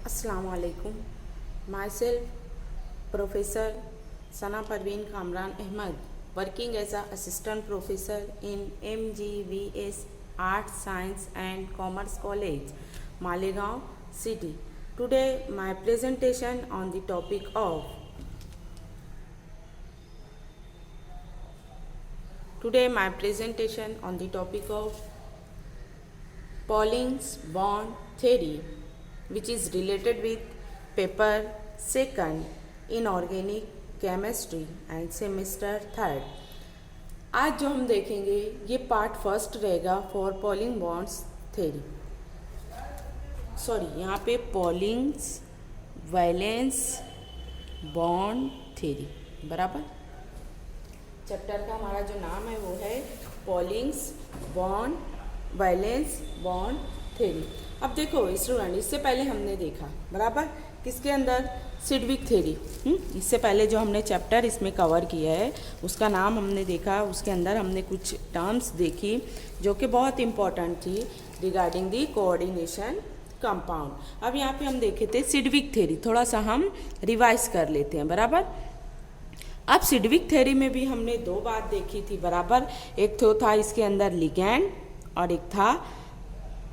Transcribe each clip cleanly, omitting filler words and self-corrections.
Assalamu alaikum. Myself, Professor Sana Parveen Kamran Ahmed, working as an assistant professor in MGVS Arts, Science and Commerce College, Malegaon City. Today, my presentation on the topic of Pauling's bond theory, which is related with paper second inorganic chemistry and semester third. आज जो हम देखेंगे ये part first रहेगा for polling bonds theory, यहाँ पे पॉलिंग्स valence bond theory बराबर। Chapter का हमारा जो नाम है वो है पॉलिंग्स बॉन्ड वैलेंस बॉन्ड थ्योरी। अब देखो स्टूडेंट, इससे पहले हमने देखा बराबर किसके अंदर सिडविक थ्योरी। इससे पहले जो हमने चैप्टर इसमें कवर किया है उसका नाम हमने देखा, उसके अंदर हमने कुछ टर्म्स देखी जो कि बहुत इंपॉर्टेंट थी रिगार्डिंग दी कोऑर्डिनेशन कंपाउंड। अब यहाँ पे हम देखे थे सिडविक थ्योरी, थोड़ा सा हम रिवाइज कर लेते हैं बराबर। अब सिडविक थ्योरी में भी हमने दो बात देखी थी बराबर, एक तो था इसके अंदर लिगैंड और एक था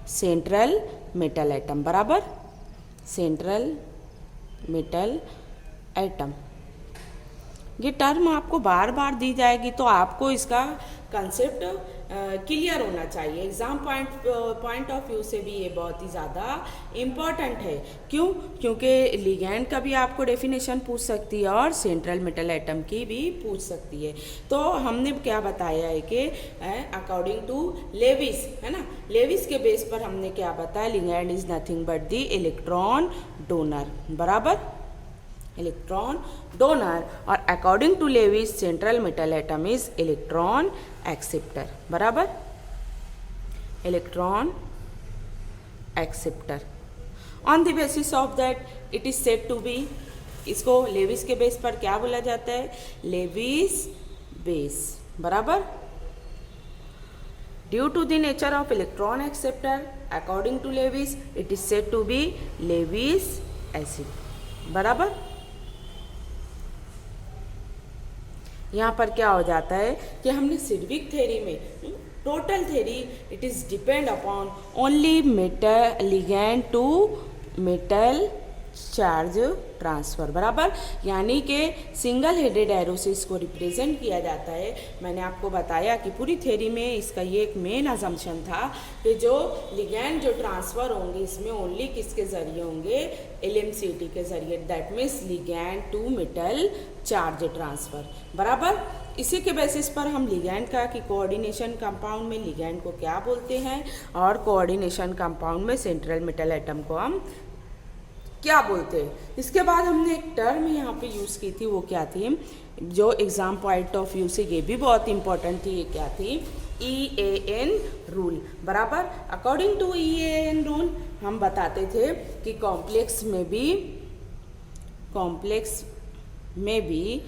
सेंट्रल मेटल एटम बराबर। सेंट्रल मेटल एटम ये टर्म आपको बार बार दी जाएगी तो आपको इसका कंसेप्ट क्लियर होना चाहिए। एग्ज़ाम पॉइंट ऑफ व्यू से भी ये बहुत ही ज़्यादा इम्पॉर्टेंट है। क्यों? क्योंकि लिगैंड का भी आपको डेफिनेशन पूछ सकती है और सेंट्रल मेटल एटम की भी पूछ सकती है। तो हमने क्या बताया है कि अकॉर्डिंग टू लेविस, है ना, लेविस के बेस पर हमने क्या बताया, ligand is nothing but the electron donor बराबर, इलेक्ट्रॉन डोनर। और according to Lewis central metal atom is electron acceptor बराबर, electron acceptor. On the basis of that it is said to be, इसको Lewis के base पर क्या बोला जाता है, लेविस बेस बराबर। Due to the nature of electron acceptor according to Lewis it is said to be Lewis acid बराबर। यहाँ पर क्या हो जाता है कि हमने सिडविक थ्योरी में total theory it is depend upon only metal ligand to metal charge transfer बराबर, यानी कि सिंगल हेडेड एरो से इसको रिप्रेजेंट किया जाता है। मैंने आपको बताया कि पूरी थ्योरी में इसका ये एक मेन अजम्पशन था कि जो लिगैंड जो ट्रांसफ़र होंगे इसमें ओनली किसके ज़रिए होंगे, LMCT के ज़रिए, that means ligand to metal charge transfer बराबर। इसी के बेसिस पर हम लिगैंड का कि कोऑर्डिनेशन कंपाउंड में लिगैंड को क्या बोलते हैं और कोऑर्डिनेशन कंपाउंड में सेंट्रल मेटल एटम को हम क्या बोलते हैं। इसके बाद हमने एक टर्म यहाँ पे यूज़ की थी, वो क्या थी, जो एग्ज़ाम पॉइंट ऑफ व्यू से ये भी बहुत इंपॉर्टेंट थी, ये क्या थी, EAN रूल बराबर। अकॉर्डिंग टू EAN रूल हम बताते थे कि कॉम्प्लेक्स में भी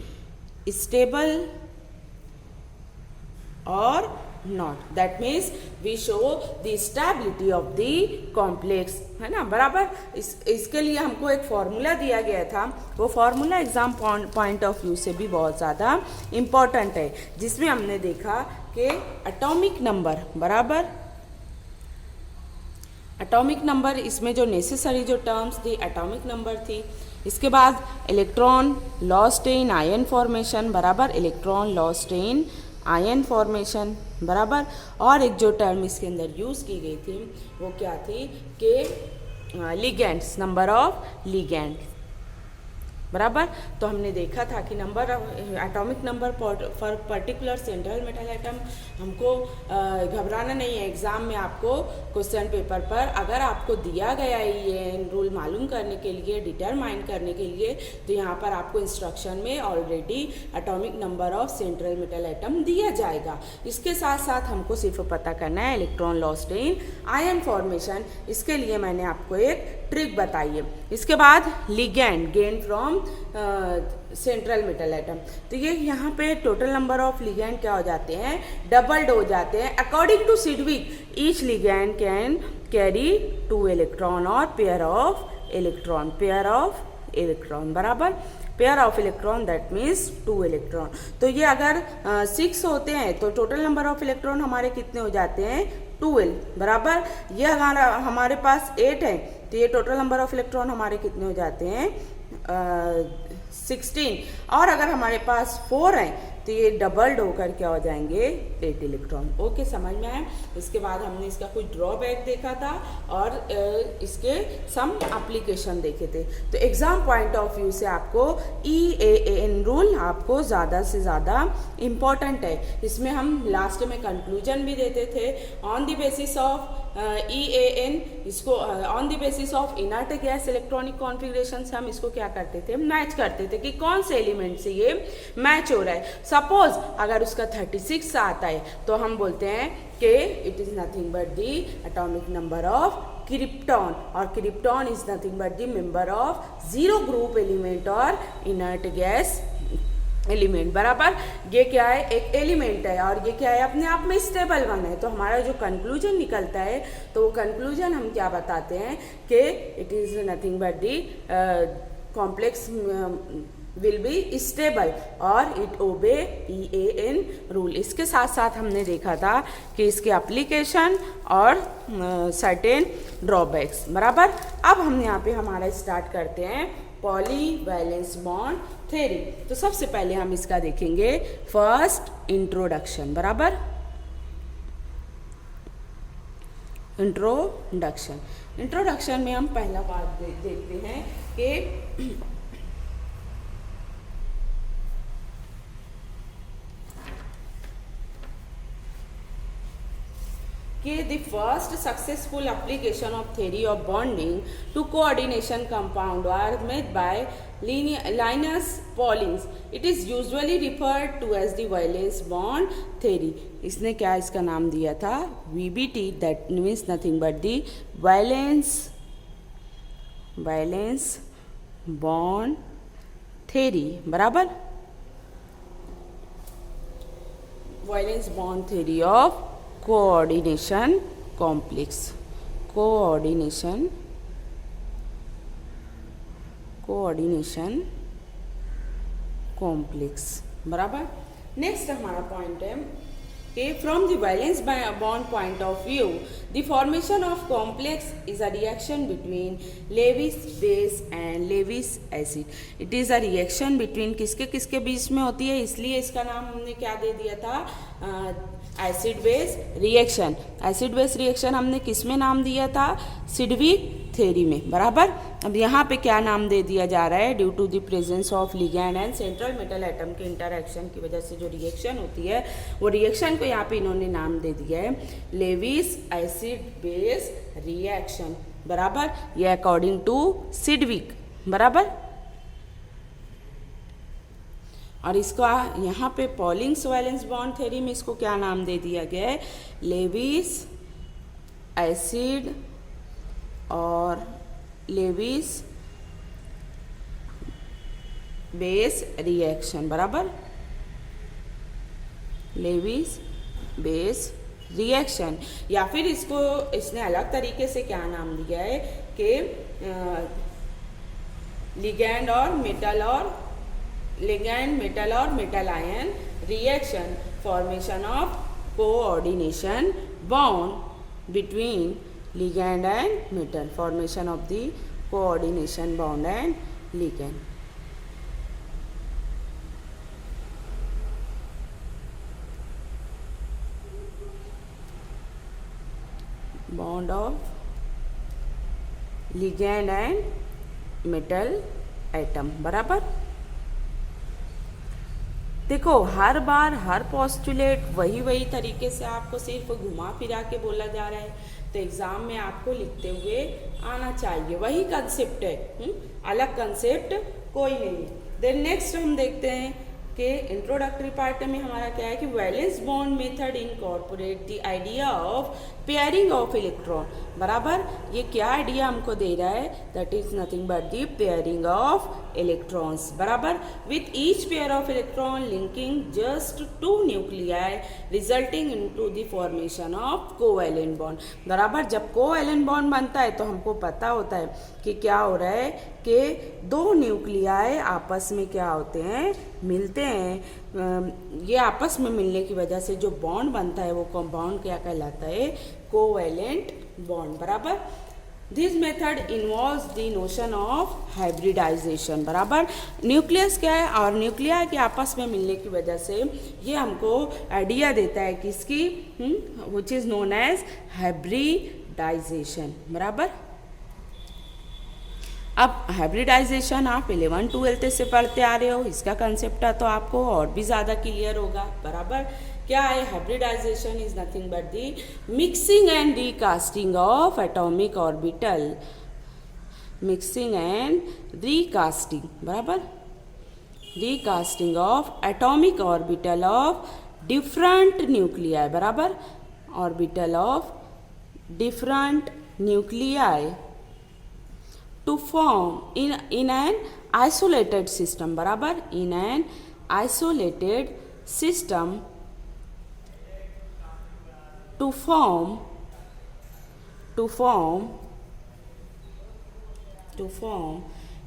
स्टेबल और not, that means we show the stability of the complex, है ना बराबर। इसके लिए हमको एक फॉर्मूला दिया गया था, वो formula exam point of view से भी बहुत ज़्यादा इम्पॉर्टेंट है, जिसमें हमने देखा कि एटॉमिक नंबर बराबर, एटॉमिक नंबर, इसमें जो नेसेसरी जो टर्म्स थी एटॉमिक नंबर थी। इसके बाद electron lost in ion formation बराबर, electron lost in ion formation बराबर। और एक जो टर्म इसके अंदर यूज़ की गई थी वो क्या थी कि लिगैंड्स, नंबर ऑफ लिगैंड बराबर। तो हमने देखा था कि number atomic number for particular central metal atom, हमको घबराना नहीं है। एग्ज़ाम में आपको क्वेश्चन पेपर पर अगर आपको दिया गया है ये रूल मालूम करने के लिए, डिटरमाइन करने के लिए, तो यहाँ पर आपको इंस्ट्रक्शन में already atomic number of central metal atom दिया जाएगा। इसके साथ साथ हमको सिर्फ पता करना है electron lost in ion formation. इसके लिए मैंने आपको एक ट्रिक बताई है। इसके बाद ligand gain from central metal atom, तो ये यहाँ पे टोटल नंबर ऑफ लिगैंड क्या हो जाते हैं, डबल्ड हो जाते हैं। According to Sidgwick each ligand can carry 2 electron और pair of electron, pair of electron, बराबर। Pair of electron that means 2 electron. तो ये अगर 6 होते हैं तो टोटल नंबर ऑफ इलेक्ट्रॉन हमारे कितने हो जाते हैं 12, बराबर। ये अगर हमारे पास 8 है तो ये टोटल नंबर ऑफ इलेक्ट्रॉन हमारे कितने हो जाते हैं 16। और अगर हमारे पास 4 हैं तो ये डबल्ड होकर क्या हो जाएंगे 8 इलेक्ट्रॉन। ओके, समझ में आया। इसके बाद हमने इसका कुछ ड्रॉबैक देखा था और इसके सम एप्लीकेशन देखे थे। तो एग्जाम पॉइंट ऑफ व्यू से आपको EAN रूल आपको ज़्यादा से ज़्यादा इम्पॉर्टेंट है। इसमें हम लास्ट में कंक्लूजन भी देते थे on the basis of EAN, इसको on the basis of inert gas electronic configuration से हम इसको क्या करते थे, मैच करते थे कि कौन से एलिमेंट से ये मैच हो रहा है। सपोज अगर उसका 36 आता है तो हम बोलते हैं कि it is nothing but the atomic number of krypton, और krypton is nothing but the member of 0 group element और इनर्ट गैस एलिमेंट, बराबर। ये क्या है, एक एलिमेंट है और ये क्या है, अपने आप में स्टेबल वन है। तो हमारा जो कंक्लूजन निकलता है तो वो कंक्लूजन हम क्या बताते हैं कि it is nothing but the complex will be stable और इट ओबे EAN रूल। इसके साथ साथ हमने देखा था कि इसके एप्लीकेशन और सर्टेन ड्रॉबैक्स, बराबर। अब हम यहाँ पे हमारा स्टार्ट करते हैं पॉली वैलेंस बॉन्ड थ्योरी। तो सबसे पहले हम इसका देखेंगे फर्स्ट इंट्रोडक्शन, बराबर। इंट्रोडक्शन में हम पहला बात देखते हैं कि the first successful application of theory of bonding to coordination compound are made by Linus Pauling. It is usually referred to as the valence bond theory. इसने क्या इसका नाम दिया था VBT, that means nothing but the valence bond theory, बराबर। valence bond theory of coordination complex, coordination complex, बराबर। Next हमारा point है कि from the valence bond point of view the formation of complex is a reaction between Lewis base and Lewis acid. It is a reaction between किसके किसके बीच में होती है, इसलिए इसका नाम हमने क्या दे दिया था acid base reaction. Acid base reaction हमने किस में नाम दिया था, सिडविक थ्योरी में, बराबर। अब यहाँ पे क्या नाम दे दिया जा रहा है, due to the presence of ligand and central metal atom के इंटरएक्शन की वजह से जो रिएक्शन होती है वो रिएक्शन को यहाँ पे इन्होंने नाम दे दिया है लेविस एसिड बेस रिएक्शन, बराबर। ये अकॉर्डिंग टू सिडविक, बराबर। और इसका यहाँ पे पॉलिंग्स वैलेंस बॉन्ड थ्योरी में इसको क्या नाम दे दिया गया है, लेविस एसिड और लेविस बेस रिएक्शन, बराबर। लेविस बेस रिएक्शन, या फिर इसको इसने अलग तरीके से क्या नाम दिया है कि लिगैंड मेटल और metal ion reaction, formation of coordination bond between ligand and metal, formation of the coordination bond and ligand. Bond of ligand and metal atom, बराबर। देखो हर बार हर पोस्टुलेट वही तरीके से आपको सिर्फ घुमा फिरा के बोला जा रहा है, तो एग्ज़ाम में आपको लिखते हुए आना चाहिए, वही कंसेप्ट है, अलग कंसेप्ट कोई नहीं है। देन नेक्स्ट हम देखते हैं के इंट्रोडक्टरी पार्ट में हमारा क्या है कि valence bond method incorporate the idea of pairing of electron, बराबर। ये क्या आइडिया हमको दे रहा है, that is nothing but the pairing of electrons, बराबर, with each pair of electron linking just 2 nuclei resulting into the formation of covalent bond, बराबर। जब कोवैलेंट बॉन्ड बनता है तो हमको पता होता है कि क्या हो रहा है कि 2 न्यूक्लियाई आपस में क्या होते हैं, मिलते हैं। ये आपस में मिलने की वजह से जो बॉन्ड बनता है वो बॉन्ड क्या कहलाता है, कोवैलेंट बॉन्ड, बराबर। This method involves the notion of hybridisation, बराबर। न्यूक्लियस क्या है और न्यूक्लिया के आपस में मिलने की वजह से ये हमको आइडिया देता है किसकी, which is known as hybridisation, बराबर। अब हाइब्रिडाइजेशन आप 11-12 से पढ़ते आ रहे हो, इसका कंसेप्ट तो आपको और भी ज़्यादा क्लियर होगा, बराबर। क्या है hybridization? Is nothing but the mixing and recasting of atomic orbital, mixing and recasting, बराबर, recasting of atomic orbital of different nuclei, बराबर, orbital of different nuclei to form in an isolated system, बराबर, in an isolated system to form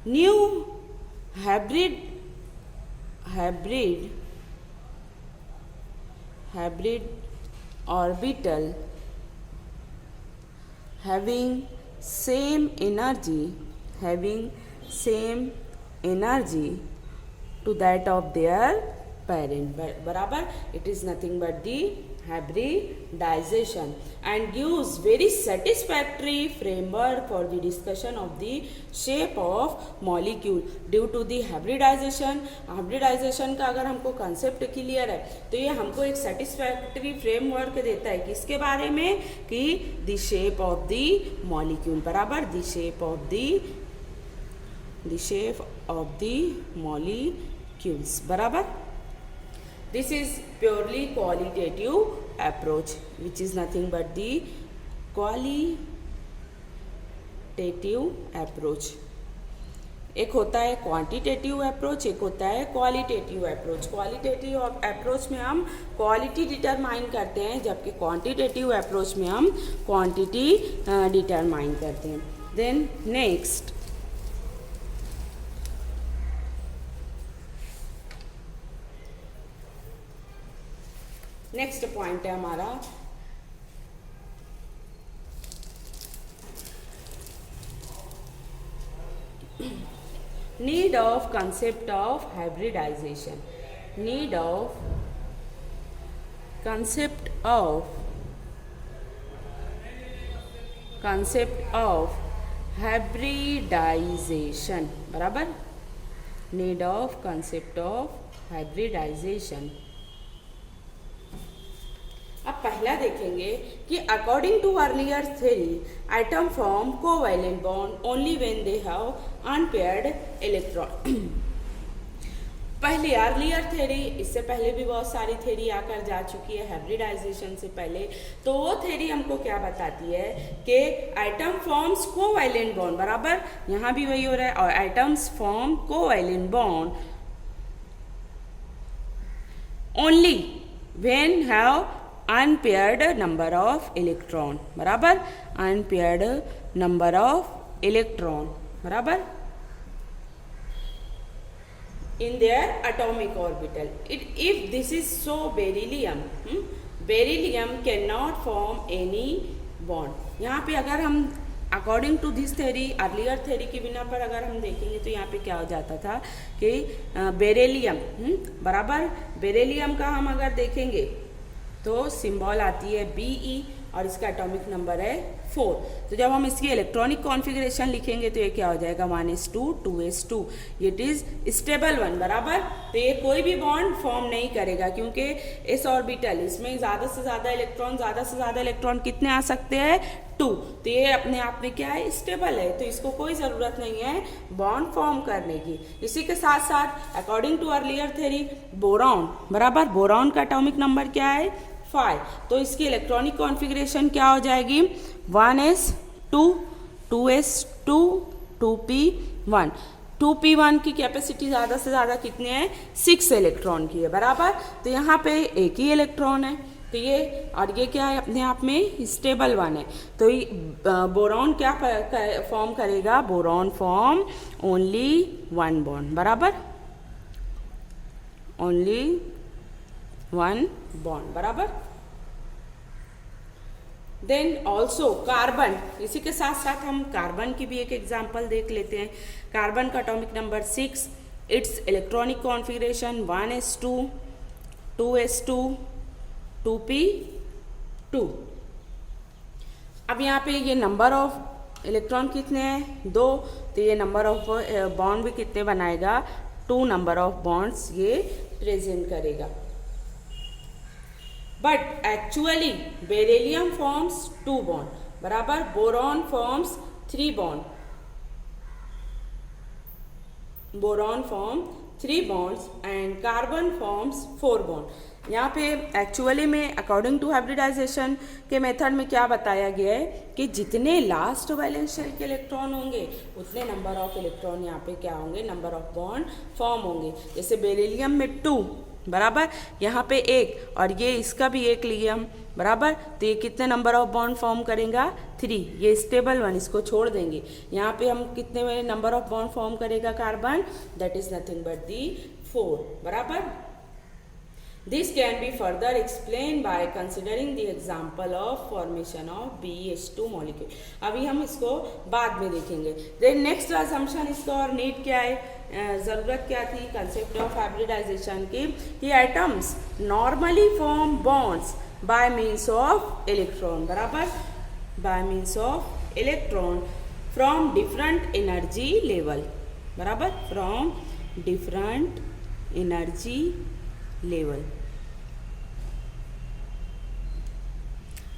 new hybrid orbital having same energy to that of their parent, बराबर। it is nothing but the hybridization and gives very satisfactory framework for the discussion of the shape of molecule due to the hybridization का अगर हमको concept clear है तो ये हमको एक satisfactory framework देता है किसके बारे में, कि the shape of the molecule, बराबर, the shape of the molecules, बराबर। This is purely qualitative approach, which is nothing but the qualitative approach. एक होता है क्वांटिटेटिव अप्रोच, एक होता है क्वालिटेटिव अप्रोच। क्वालिटेटिव अप्रोच में हम क्वालिटी डिटरमाइन करते हैं, जबकि क्वांटिटेटिव अप्रोच में हम क्वांटिटी डिटरमाइन करते हैं। देन नेक्स्ट पॉइंट है हमारा need of concept of hybridization, need of concept of hybridisation, बराबर, need of concept of hybridization. अब पहला देखेंगे कि according to earlier theory atom form covalent bond only when they have unpaired electron. पहले earlier theory, इससे पहले भी बहुत सारी थ्योरी आकर जा चुकी है हाइब्रिडाइजेशन से पहले, तो वो थ्योरी हमको क्या बताती है कि आइटम फॉर्म्स कोवैलेंट बॉन्ड, बराबर, यहाँ भी वही हो रहा है, और items form covalent bond only when have unpaired number of electron, बराबर, अनपेयर्ड नंबर ऑफ इलेक्ट्रॉन, बराबर, in their atomic orbital. If this is so, beryllium cannot form any bond. यहाँ पे अगर हम according to this theory, earlier theory की बिना पर अगर हम देखेंगे तो यहाँ पे क्या हो जाता था कि बेरिलियम, बराबर, बेरिलियम का हम अगर देखेंगे तो सिंबल आती है BE, और इसका एटॉमिक नंबर है 4। तो जब हम इसकी इलेक्ट्रॉनिक कॉन्फ़िगरेशन लिखेंगे तो ये क्या हो जाएगा 1s2 2s2, it is stable 1, बराबर। तो ये कोई भी बॉन्ड फॉर्म नहीं करेगा क्योंकि इस ऑर्बिटल इसमें ज़्यादा से ज़्यादा इलेक्ट्रॉन कितने आ सकते हैं 2। तो ये अपने आप में क्या है स्टेबल है, तो इसको कोई ज़रूरत नहीं है बॉन्ड फॉर्म करने की। इसी के साथ साथ according to earlier theory boron, बराबर, बोरॉन का एटॉमिक नंबर क्या है 5। तो इसकी इलेक्ट्रॉनिक कॉन्फ़िगरेशन क्या हो जाएगी 1s2 2s2 2p1। 2p1 की कैपेसिटी ज़्यादा से ज़्यादा कितने हैं 6 इलेक्ट्रॉन की है, बराबर। तो यहाँ पे एक ही इलेक्ट्रॉन है, तो ये और ये क्या है अपने आप में स्टेबल 1 है। तो बोरॉन क्या फॉर्म करेगा, बोरॉन फॉर्म ओनली 1 बॉन्ड, बराबर, ओनली 1 बॉन्ड, बराबर। देन ऑल्सो कार्बन, इसी के साथ साथ हम कार्बन की भी एक एग्जाम्पल देख लेते हैं। कार्बन का atomic number 6, it's electronic configuration 1s2 2s2 2p2। अब यहाँ पे ये नंबर ऑफ इलेक्ट्रॉन कितने हैं 2, तो ये नंबर ऑफ बॉन्ड भी कितने बनाएगा 2 नंबर ऑफ बॉन्ड्स ये प्रेजेंट करेगा। But actually beryllium forms 2 bond, बराबर, boron forms 3 bond, boron form 3 bonds and carbon forms 4 bond. यहाँ पे एक्चुअली में अकॉर्डिंग टू हाइब्रिडाइजेशन के मेथड में क्या बताया गया है कि जितने लास्ट वैलेंस शेल के इलेक्ट्रॉन होंगे उतने नंबर ऑफ इलेक्ट्रॉन यहाँ पे क्या होंगे, नंबर ऑफ बॉन्ड फॉर्म होंगे। जैसे बेरिलियम में 2, बराबर, यहाँ पे 1 और ये इसका भी 1 लिए हम, बराबर, तो ये कितने नंबर ऑफ बॉन्ड फॉर्म करेगा 3, ये स्टेबल 1, इसको छोड़ देंगे। यहाँ पे हम कितने नंबर ऑफ बॉन्ड फॉर्म करेगा carbon, that is nothing but दी 4, बराबर। This can be further explained by considering the example of formation of BH2 molecule। अभी हम इसको बाद में देखेंगे। Then next assumption इसका और नीड क्या है, ज़रूरत क्या थी कंसेप्ट ऑफ हाइब्रिडाइजेशन की, कि atoms normally form bonds by means of electron, बराबर, by means of electron from different energy level, बराबर, फ्रॉम डिफरेंट एनर्जी लेवल।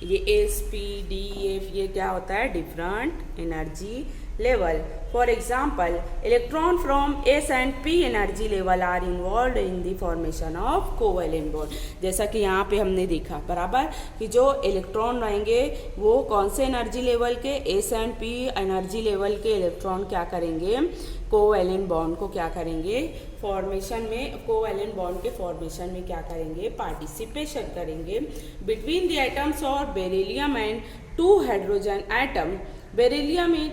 ये एस पी डी एफ ये क्या होता है different energy level. For example electron from S and P energy level are involve in the formation of covalent bond. जैसा कि यहाँ पे हमने देखा, बराबर, कि जो इलेक्ट्रॉन रहेंगे वो कौन से एनर्जी लेवल के, S and P energy level के इलेक्ट्रॉन क्या करेंगे, कोवेलेंट बॉन्ड को क्या करेंगे फॉर्मेशन में, कोवेलेंट बॉन्ड के फॉर्मेशन में क्या करेंगे, पार्टिसिपेशन करेंगे बिटवीन द एटम्स और beryllium and 2 hydrogen atom. Beryllium in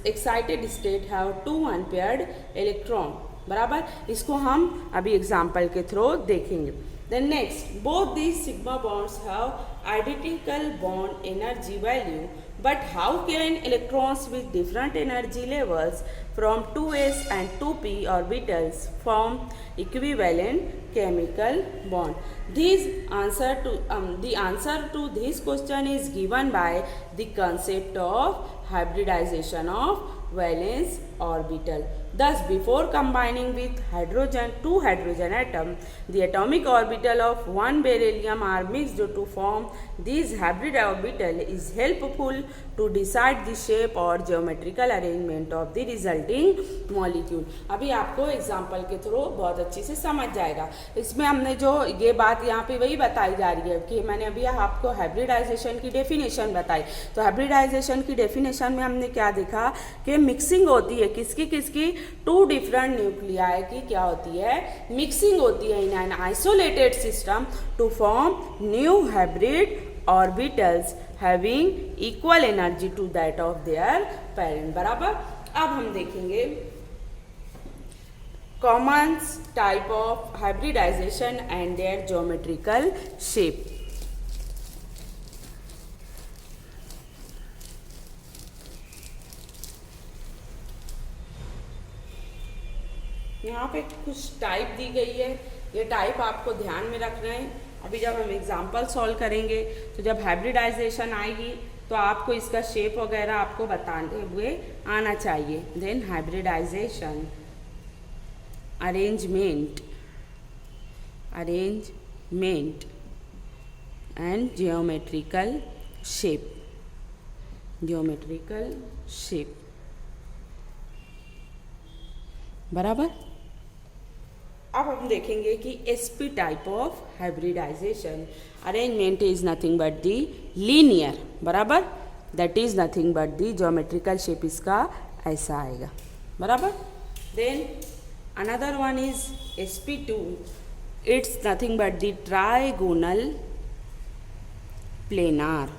excited state have 2 unpaired electron, बराबर, इसको हम अभी एग्जाम्पल के थ्रू देखेंगे। Then next, both these sigma bonds have identical bond energy value, but how can electrons with different energy levels from 2s and 2p orbitals form equivalent chemical bond? The answer to this question is given by the concept of hybridization of valence orbital. Thus, before combining with 2 hydrogen atom, the atomic orbital of 1 beryllium are mixed to form these hybrid orbital is helpful to decide the shape or geometrical arrangement of the resulting molecule। अभी आपको example के through बहुत अच्छी से समझ जाएगा। इसमें हमने जो ये बात यहाँ पे वही बताई जा रही है कि मैंने अभी आपको हाइब्रिडाइजेशन की डेफिनेशन बताई। तो हाइब्रिडाइजेशन की डेफिनेशन में हमने क्या देखा कि मिक्सिंग होती है किसकी किसकी, 2 डिफरेंट न्यूक्लियाई की क्या होती है, मिक्सिंग होती है in an isolated system to form new hybrid orbitals having equal energy to that of their parent, बराबर। अब हम देखेंगे common type of hybridisation and their geometrical shape. यहाँ पे कुछ टाइप दी गई है, ये टाइप आपको ध्यान में रखना है अभी जब हम एग्जाम्पल सॉल्व करेंगे तो जब हाइब्रिडाइजेशन आएगी तो आपको इसका शेप वगैरह आपको बताते हुए आना चाहिए। Then hybridization, arrangement and geometrical shape, बराबर। अब हम देखेंगे कि SP type of hybridization, arrangement is nothing but the linear, बराबर, that is nothing but the geometrical shape, इसका ऐसा आएगा, बराबर। Then another one is sp2, it's nothing but the trigonal planar,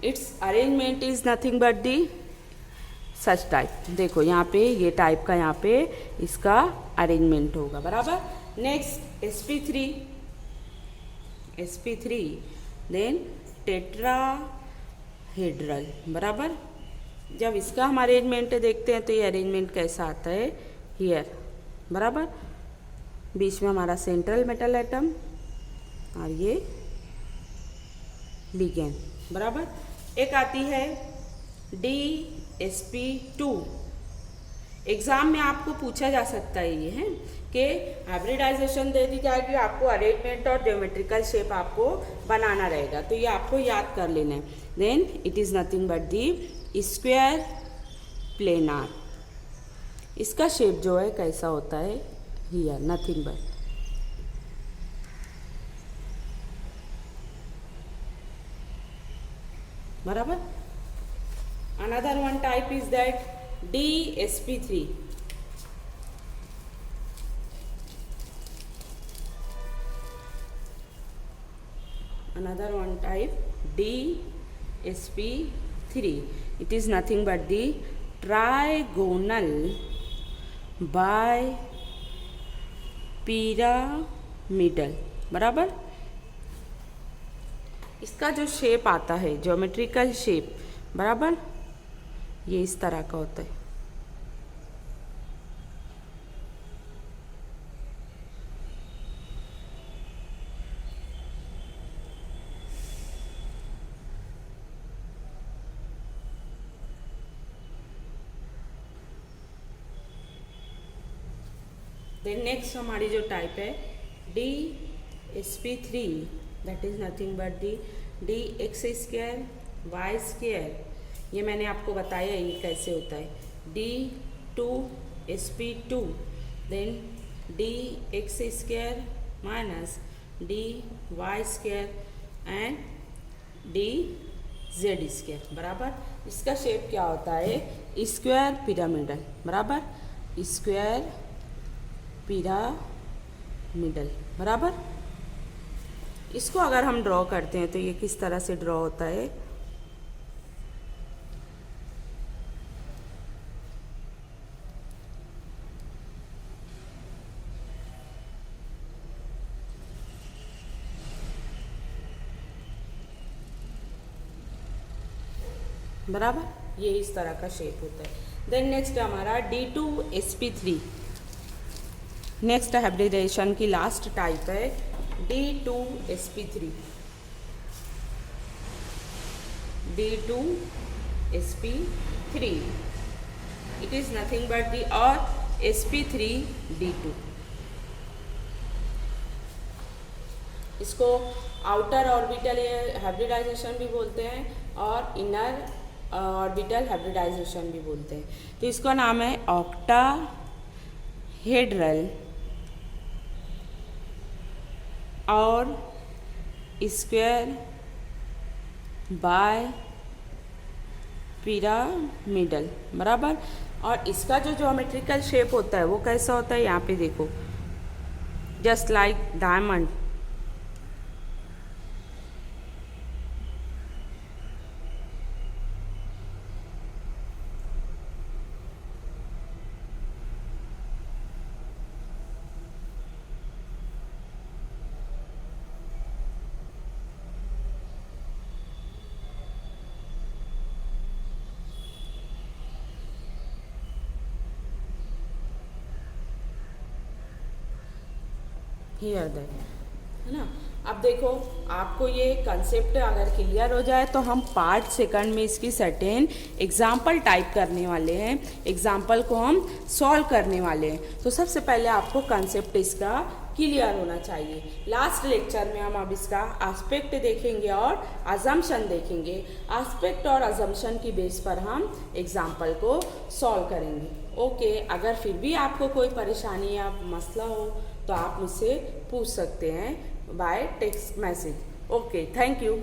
its arrangement is nothing but the such type. देखो यहाँ पे ये type का यहाँ पे इसका अरेंजमेंट होगा, बराबर। नेक्स्ट sp3 देन टेट्राहेड्रल, बराबर। जब इसका हम अरेंजमेंट देखते हैं तो ये अरेंजमेंट कैसा आता है, हियर, बराबर। बीच में हमारा सेंट्रल मेटल एटम और ये लिगेंड, बराबर। एक आती है DsP2, एग्जाम में आपको पूछा जा सकता है ये है कि हाइब्रिडाइजेशन दे दी जाएगी, आपको अरेंजमेंट और ज्योमेट्रिकल शेप आपको बनाना रहेगा, तो ये आपको याद कर लेना है। Then it is nothing but the square planar, इसका शेप जो है कैसा होता है, हियर, नथिंग बट, बराबर। Another one type is that DsP3, another one type DsP3, it is nothing but the trigonal bipyramidal, बराबर। इसका जो शेप आता है ज्योमेट्रिकल शेप, बराबर, ये इस तरह का होता है, देन नेक्स्ट हमारी जो टाइप है DsP3, that is nothing but the dx square y square, ये मैंने आपको बताया ये कैसे होता है, D2sp2 then dx square minus dy square and dz square, बराबर। इसका शेप क्या होता है, स्क्वायर पिरामिडल, बराबर, स्क्वायर पिरामिडल, बराबर। इसको अगर हम ड्रॉ करते हैं तो ये किस तरह से ड्रॉ होता है, बराबर, ये इस तरह का शेप होता है। देन नेक्स्ट हमारा D2sp3, नेक्स्ट हाइब्रिडाइजेशन की लास्ट टाइप है D2sp3, it is nothing but दी और sp3d2, इसको आउटर ऑर्बिटल हाइब्रिडाइजेशन भी बोलते हैं और इनर ऑर्बिटल हाइब्रिडाइजेशन भी बोलते हैं। तो इसका नाम है ऑक्टाहेड्रल और स्क्वायर बाय पिरामिडल, बराबर। और इसका जो ज्योमेट्रिकल शेप होता है वो कैसा होता है, यहाँ पे देखो, just like diamond, here that है ना। अब देखो, आपको ये कंसेप्ट अगर क्लियर हो जाए तो हम पार्ट सेकंड में इसकी सर्टेन एग्जाम्पल टाइप करने वाले हैं, एग्जाम्पल को हम सॉल्व करने वाले हैं। तो सबसे पहले आपको कंसेप्ट इसका क्लियर होना चाहिए। लास्ट लेक्चर में हम अब इसका एस्पेक्ट देखेंगे और अजम्पशन देखेंगे। एस्पेक्ट और अजम्पशन की बेस पर हम एग्जाम्पल को सॉल्व करेंगे। ओके, अगर फिर भी आपको कोई परेशानी या मसला हो तो आप मुझसे पूछ सकते हैं by text message. Okay, thank you.